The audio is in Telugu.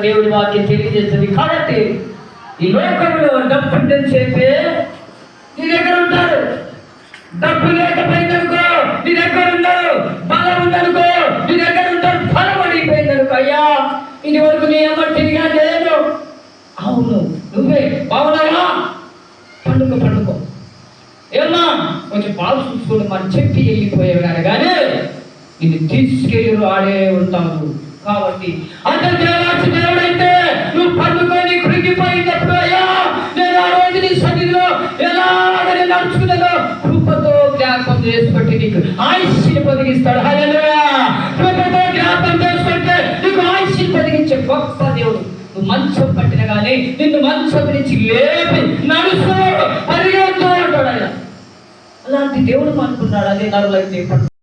దేవుడి వాక్యం తెలియజేస్తుంది. కాబట్టి ఈ లోకంలో డబ్బు ఉందని చెప్పి నీ దగ్గర ఉంటారు. డబ్బు లేకపోయిందనుకో నీ దగ్గర ఉండరు. బలం ఉందనుకో నీ దగ్గర ఉంటారు. బలం అడిగిపోయిందనుకో, అయ్యా ఇది వరకు నీ అమ్మ తిరిగా లేదు. అవును, నువ్వే బాగున్నావా? పండుకో ఏమ్మా కొంచెం బాగు చూసుకోండి మరి చెప్పి వెళ్ళిపోయేవారు, కానీ ఇది తీసుకెళ్ళి ఆడే ఉంటావు. కాబట్టి అంత దేవాసి దేవుడైతే నువ్వు పండుకొని కృంగిపోయినప్పుడు, అయ్యా నేను ఆ రోజు నీ సన్నిధిలో ఎలాగ నేను నడుచుకున్నానో కృపతో జ్ఞాపకం చేసుకుంటే నీకు ఆయుష్ని పొదిగిస్తాడు. హల్లెలూయా! కృపతో జ్ఞాపకం చేసుకుంటే నీకు ఆయుష్ని పొదిగించే గొప్ప దేవుడు. నువ్వు మంచం పట్టిన కానీ నిన్ను మంచం నుంచి లేపి నడుస్తూ పరిగెత్తు అంటాడు ఆయన. అలాంటి దేవుడు అనుకున్నాడు. అదే నరులైతే